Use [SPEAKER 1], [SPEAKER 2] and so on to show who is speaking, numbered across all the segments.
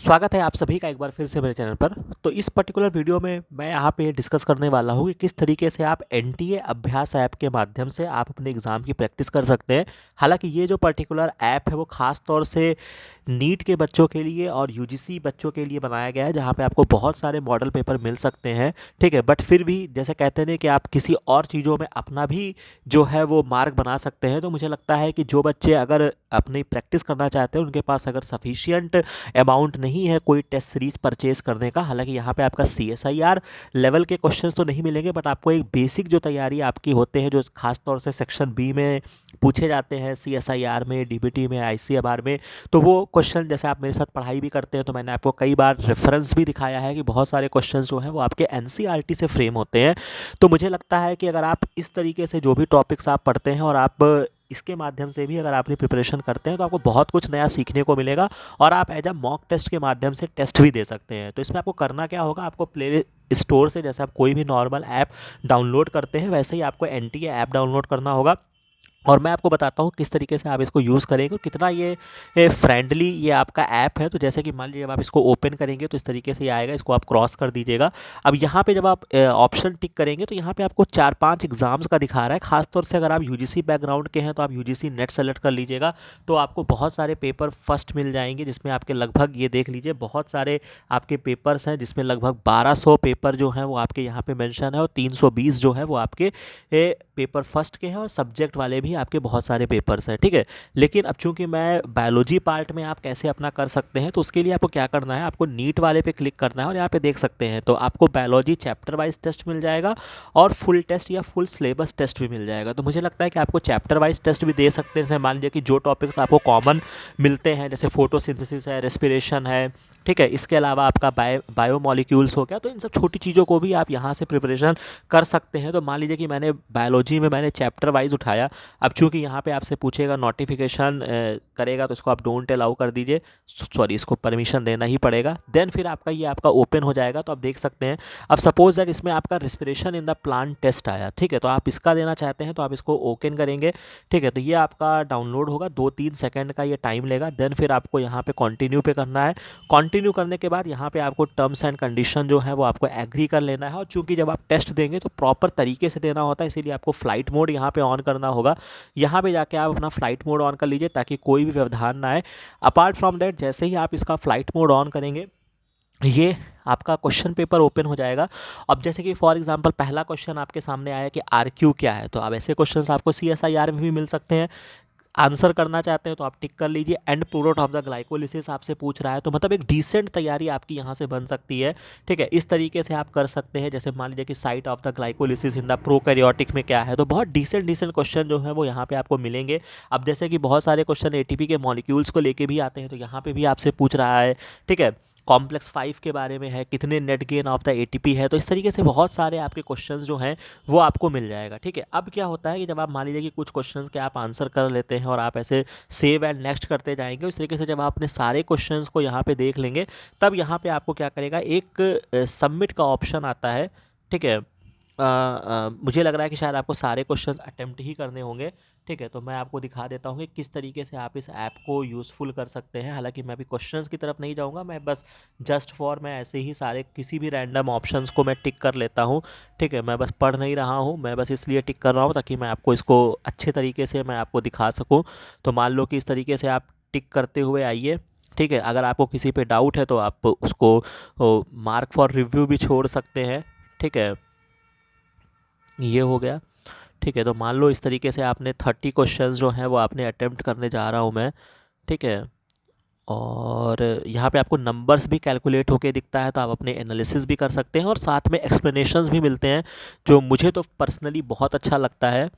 [SPEAKER 1] स्वागत है आप सभी का एक बार फिर से मेरे चैनल पर। तो इस पर्टिकुलर वीडियो में मैं यहाँ पे डिस्कस करने वाला हूँ कि किस तरीके से आप एनटीए अभ्यास ऐप के माध्यम से आप अपने एग्ज़ाम की प्रैक्टिस कर सकते हैं। हालांकि ये जो पर्टिकुलर ऐप है वो ख़ास तौर से नीट के बच्चों के लिए और यूजीसी बच्चों के लिए बनाया गया है, जहाँ पे आपको बहुत सारे मॉडल पेपर मिल सकते हैं। ठीक है, बट फिर भी जैसे कहते हैं कि आप किसी और चीज़ों में अपना भी जो है वो मार्क बना सकते हैं। तो मुझे लगता है कि जो बच्चे अगर अपनी प्रैक्टिस करना चाहते हैं, उनके पास अगर सफिशियंट अमाउंट नहीं है कोई टेस्ट सीरीज परचेज करने का। हालांकि यहाँ पे आपका सीएसआईआर लेवल के क्वेश्चंस तो नहीं मिलेंगे, बट आपको एक बेसिक जो तैयारी आपकी होते हैं, जो खास तौर से सेक्शन बी में पूछे जाते हैं, सीएसआईआर में, डीबीटी में, आईसीएमआर में, तो वो क्वेश्चन जैसे आप मेरे साथ पढ़ाई भी करते हैं तो मैंने आपको कई बार रेफरेंस भी दिखाया है कि बहुत सारे क्वेश्चंस जो हैं वो आपके एनसीईआरटी से फ्रेम होते हैं। तो मुझे लगता है कि अगर आप इस तरीके से जो भी टॉपिक्स आप पढ़ते हैं और आप इसके माध्यम से भी अगर आपने प्रिपरेशन करते हैं तो आपको बहुत कुछ नया सीखने को मिलेगा और आप एज अ मॉक टेस्ट के माध्यम से टेस्ट भी दे सकते हैं। तो इसमें आपको करना क्या होगा, आपको प्ले स्टोर से जैसे आप कोई भी नॉर्मल ऐप डाउनलोड करते हैं वैसे ही आपको एनटीए ऐप डाउनलोड करना होगा। और मैं आपको बताता हूँ किस तरीके से आप इसको यूज़ करेंगे और कितना ये फ्रेंडली ये आपका ऐप है। तो जैसे कि मान लीजिए जब आप इसको ओपन करेंगे तो इस तरीके से ये आएगा, इसको आप क्रॉस कर दीजिएगा। अब यहाँ पे जब आप ऑप्शन टिक करेंगे तो यहाँ पे आपको 4-5 एग्जाम्स का दिखा रहा है। खासतौर से अगर आप यूजीसी बैकग्राउंड के हैं तो आप यूजीसी नेट सेलेक्ट कर लीजिएगा, तो आपको बहुत सारे पेपर फर्स्ट मिल जाएंगे, जिसमें आपके लगभग ये देख लीजिए बहुत सारे आपके पेपर्स हैं, जिसमें लगभग 1200 पेपर जो हैं वो आपके यहाँ पे मेंशन है और 320 जो है वो आपके पेपर फर्स्ट के हैं और सब्जेक्ट वाले भी आपके बहुत सारे पेपर्स हैं। ठीक है, लेकिन अब चूंकि मैं बायोलॉजी पार्ट में आप कैसे अपना कर सकते हैं, तो उसके लिए आपको क्या करना है, आपको नीट वाले पे क्लिक करना है और यहाँ पे देख सकते हैं तो आपको बायोलॉजी चैप्टर वाइज टेस्ट मिल जाएगा और फुल टेस्ट या फुल सिलेबस टेस्ट भी मिल जाएगा। तो मुझे लगता है कि आपको चैप्टर वाइज टेस्ट भी दे सकते हैं। जैसे मान लीजिए कि जो टॉपिक्स आपको कॉमन मिलते हैं, जैसे फोटोसिंथेसिस है, रेस्पिरेशन है, ठीक है, इसके अलावा आपका बायोमोलिक्यूल्स हो गया, तो इन सब छोटी चीज़ों को भी आप यहाँ से प्रिपरेशन कर सकते हैं। तो मान लीजिए कि मैंने बायोलॉजी में मैंने चैप्टर वाइज उठाया। अब चूंकि यहाँ पे आपसे पूछेगा नोटिफिकेशन करेगा तो इसको आप डोंट अलाउ कर दीजिए, सॉरी इसको परमिशन देना ही पड़ेगा। देन फिर आपका ये आपका ओपन हो जाएगा, तो आप देख सकते हैं। अब सपोज दैट इसमें आपका respiration in the plant test आया, ठीक है, तो आप इसका देना चाहते हैं तो आप इसको ओपन करेंगे। ठीक है, तो ये आपका डाउनलोड होगा, 2-3 सेकंड का ये टाइम लेगा। देन फिर आपको यहाँ पे कंटिन्यू पे करना है। कंटिन्यू करने के बाद यहाँ पे आपको टर्म्स एंड कंडीशन जो है वो आपको एग्री कर लेना है। और चूंकि जब आप टेस्ट देंगे तो प्रॉपर तरीके से देना होता है, इसीलिए आपको फ्लाइट मोड यहाँ पे ऑन करना होगा। यहाँ पे जाके आप अपना फ्लाइट मोड ऑन कर लीजिए ताकि कोई भी व्यवधान ना आए। अपार्ट फ्रॉम दैट जैसे ही आप इसका फ्लाइट मोड ऑन करेंगे, ये आपका क्वेश्चन पेपर ओपन हो जाएगा। अब जैसे कि फॉर एग्जांपल पहला क्वेश्चन आपके सामने आया कि आरक्यू क्या है, तो अब ऐसे क्वेश्चंस आपको सीएसआईआर में भी मिल सकते हैं। आंसर करना चाहते हैं तो आप टिक कर लीजिए। And product of the glycolysis आपसे पूछ रहा है, तो मतलब एक डिसेंट तैयारी आपकी यहाँ से बन सकती है। ठीक है, इस तरीके से आप कर सकते हैं। जैसे मान लीजिए कि site of the glycolysis in the prokaryotic में क्या है, तो बहुत डिसेंट डिसेंट क्वेश्चन जो है वो यहाँ पे आपको मिलेंगे। अब जैसे कि बहुत सारे क्वेश्चन एटीपी के मॉलिक्यूल्स को लेके भी आते हैं, तो यहाँ पे भी आपसे पूछ रहा है। ठीक है, कॉम्प्लेक्स 5 के बारे में है, कितने net gain of the ATP है, तो इस तरीके से बहुत सारे आपके क्वेश्चंस जो हैं वो आपको मिल जाएगा। ठीक है, अब क्या होता है कि जब आप मान लीजिए कि कुछ क्वेश्चंस के आप आंसर कर लेते हैं और आप ऐसे सेव एंड नेक्स्ट करते जाएंगे, इस तरीके से जब आप अपने सारे क्वेश्चंस को यहाँ पे देख लेंगे, तब यहाँ पे आपको क्या करेगा, एक सबमिट का ऑप्शन आता है। ठीक है, मुझे लग रहा है कि शायद आपको सारे क्वेश्चंस अटेम्प्ट ही करने होंगे। ठीक है, तो मैं आपको दिखा देता हूँ कि किस तरीके से आप इस ऐप को यूज़फुल कर सकते हैं। हालांकि मैं अभी क्वेश्चंस की तरफ नहीं जाऊँगा, मैं बस जस्ट फॉर मैं ऐसे ही सारे किसी भी रैंडम ऑप्शंस को मैं टिक कर लेता हूँ। ठीक है, मैं बस पढ़ नहीं रहा हूँ, मैं बस इसलिए टिक कर रहा हूँ ताकि मैं आपको इसको अच्छे तरीके से मैं आपको दिखा सकूँ। तो मान लो कि इस तरीके से आप टिक करते हुए आइए। ठीक है, अगर आपको किसी पे डाउट है तो आप उसको मार्क फॉर रिव्यू भी छोड़ सकते हैं। ठीक है, ये हो गया। ठीक है, तो मान लो इस तरीके से आपने 30 क्वेश्चंस जो हैं वो आपने अटेम्प्ट करने जा रहा हूँ मैं। ठीक है, और यहाँ पे आपको नंबर्स भी कैलकुलेट होके दिखता है, तो आप अपने एनालिसिस भी कर सकते हैं और साथ में एक्सप्लेनेशंस भी मिलते हैं, जो मुझे तो पर्सनली बहुत अच्छा लगता है।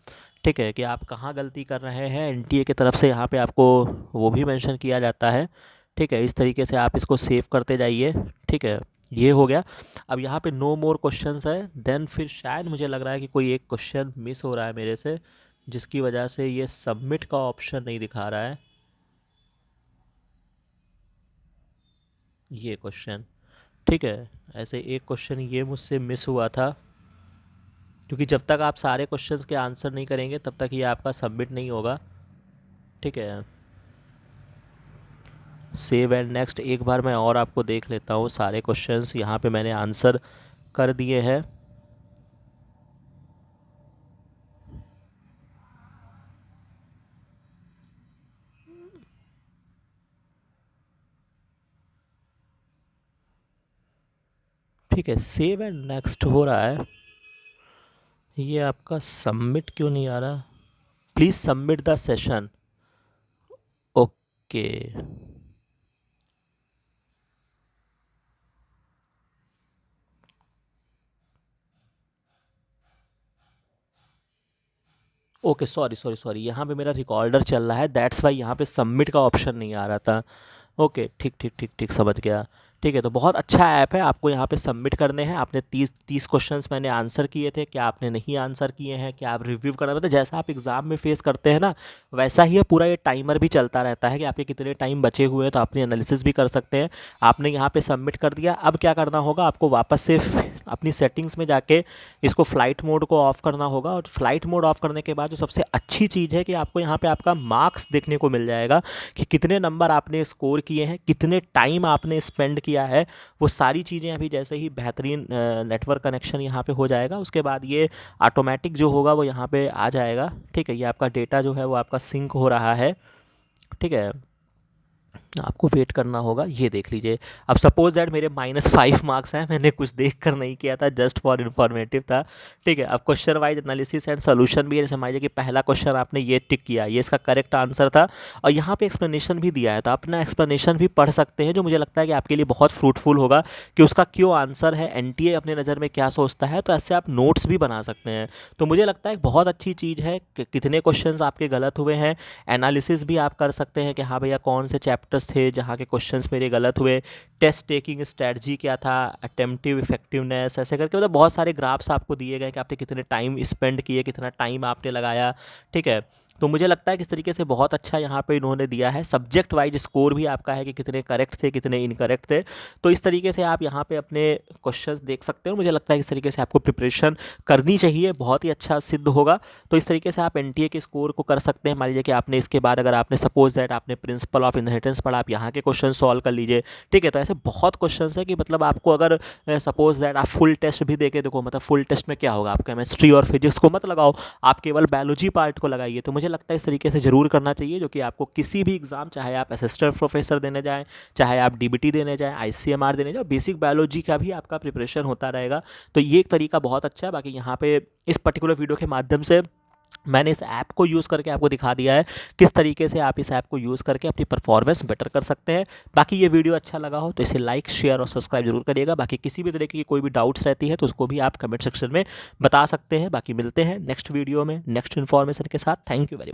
[SPEAKER 1] ठीक है, कि आप कहाँ गलती कर रहे हैं, एनटीए की तरफ से यहाँ पे आपको वो भी मेंशन किया जाता है। ठीक है, इस तरीके से आप इसको सेव करते जाइए। ठीक है, ये हो गया। अब यहाँ पे नो मोर क्वेश्चंस है। देन फिर शायद मुझे लग रहा है कि कोई एक क्वेश्चन मिस हो रहा है मेरे से, जिसकी वजह से ये सबमिट का ऑप्शन नहीं दिखा रहा है। ये क्वेश्चन, ठीक है, ऐसे एक क्वेश्चन ये मुझसे मिस हुआ था, क्योंकि जब तक आप सारे क्वेश्चंस के आंसर नहीं करेंगे तब तक ये आपका सबमिट नहीं होगा। ठीक है, सेव एंड नेक्स्ट। एक बार मैं और आपको देख लेता हूँ सारे क्वेश्चंस, यहाँ पे मैंने आंसर कर दिए हैं। ठीक है, सेव एंड नेक्स्ट हो रहा है। ये आपका सबमिट क्यों नहीं आ रहा? Please submit the session. Okay, okay, sorry sorry sorry, यहाँ पे मेरा रिकॉर्डर चल रहा है, दैट्स वाई यहाँ पे सबमिट का ऑप्शन नहीं आ रहा था। ओके, ठीक ठीक ठीक ठीक, समझ गया। ठीक है, तो बहुत अच्छा ऐप है, आपको यहाँ पे सबमिट करने हैं। आपने 30 क्वेश्चंस मैंने आंसर किए थे, क्या आपने नहीं आंसर किए हैं, क्या आप रिव्यू करना, मतलब जैसा आप एग्ज़ाम में फेस करते हैं ना, वैसा ही है। पूरा ये टाइमर भी चलता रहता है कि आपके कितने टाइम बचे हुए हैं, तो अपनी एनालिसिस भी कर सकते हैं। आपने यहाँ पे सबमिट कर दिया, अब क्या करना होगा आपको, वापस से अपनी सेटिंग्स में जाके इसको फ़्लाइट मोड को ऑफ़ करना होगा। और फ्लाइट मोड ऑफ़ करने के बाद जो सबसे अच्छी चीज़ है कि आपको यहाँ पे आपका मार्क्स देखने को मिल जाएगा कि कितने नंबर आपने स्कोर किए हैं, कितने टाइम आपने स्पेंड किया है। वो सारी चीज़ें अभी जैसे ही बेहतरीन नेटवर्क कनेक्शन यहाँ पे हो जाएगा, उसके बाद ये ऑटोमेटिक जो होगा वो यहाँ पे आ जाएगा। ठीक है, ये आपका डेटा जो है वो आपका सिंक हो रहा है। ठीक है, आपको वेट करना होगा। ये देख लीजिए, अब सपोज दैट मेरे -5 मार्क्स हैं, मैंने कुछ देख कर नहीं किया था, जस्ट फॉर इन्फॉर्मेटिव था। ठीक है, अब question wise analysis and solution भी है। जैसे मान लीजिए कि पहला क्वेश्चन आपने ये टिक किया, ये इसका करेक्ट आंसर था, और यहाँ पे एक्सप्लेनेशन भी दिया है, तो अपना एक्सप्लेनेशन भी पढ़ सकते हैं, जो मुझे लगता है कि आपके लिए बहुत फ्रूटफुल होगा कि उसका क्यों आंसर है, एनटीए अपने नज़र में क्या सोचता है। तो ऐसे आप नोट्स भी बना सकते हैं। तो मुझे लगता है बहुत अच्छी चीज़ है कि कितने क्वेश्चंस आपके गलत हुए हैं, एनालिसिस भी आप कर सकते हैं कि हाँ भैया कौन से चैप्टर्स थे जहाँ के क्वेश्चंस मेरे गलत हुए, टेस्ट टेकिंग स्ट्रैटेजी क्या था, अटेम्प्टिव इफेक्टिवनेस, ऐसे करके मतलब बहुत सारे ग्राफ्स आपको दिए गए कि आपने कितने टाइम स्पेंड किए, कितना टाइम आपने लगाया। ठीक है, तो मुझे लगता है कि इस तरीके से बहुत अच्छा यहाँ पे इन्होंने दिया है। सब्जेक्ट वाइज स्कोर भी आपका है कि कितने करेक्ट थे, कितने इनकरेक्ट थे। तो इस तरीके से आप यहाँ पे अपने क्वेश्चंस देख सकते हो। मुझे लगता है कि इस तरीके से आपको प्रिपरेशन करनी चाहिए, बहुत ही अच्छा सिद्ध होगा। तो इस तरीके से आप एनटीए के स्कोर को कर सकते हैं। मान लीजिए कि आपने इसके बाद अगर आपने सपोज दैट आपने प्रिंसिपल ऑफ इनहेरिटेंस पढ़ा, आप यहाँ के क्वेश्चन सॉल्व कर लीजिए। ठीक है, तो ऐसे बहुत क्वेश्चन है कि मतलब आपको अगर सपोज दैट आप फुल टेस्ट भी देके देखो, मतलब फुल टेस्ट में क्या होगा, आप केमिस्ट्री और फिजिक्स को मत लगाओ, आप केवल बायोलॉजी पार्ट को लगाइए। तो मुझे लगता है इस तरीके से ज़रूर करना चाहिए, जो कि आपको किसी भी एग्ज़ाम, चाहे आप असिस्टेंट प्रोफेसर देने जाएँ, चाहे आप डीबीटी देने जाएँ, आईसीएमआर देने जाएँ, बेसिक बायोलॉजी का भी आपका प्रिपरेशन होता रहेगा। तो ये एक तरीका बहुत अच्छा है। बाकी यहाँ पे इस पर्टिकुलर वीडियो के माध्यम से मैंने इस ऐप को यूज़ करके आपको दिखा दिया है किस तरीके से आप इस ऐप को यूज़ करके अपनी परफॉर्मेंस बेटर कर सकते हैं। बाकी ये वीडियो अच्छा लगा हो तो इसे लाइक, शेयर और सब्सक्राइब जरूर करिएगा। बाकी किसी भी तरीके की कोई भी डाउट्स रहती है तो उसको भी आप कमेंट सेक्शन में बता सकते हैं। बाकी मिलते हैं नेक्स्ट वीडियो में नेक्स्ट इन्फॉर्मेशन के साथ। Thank you very much.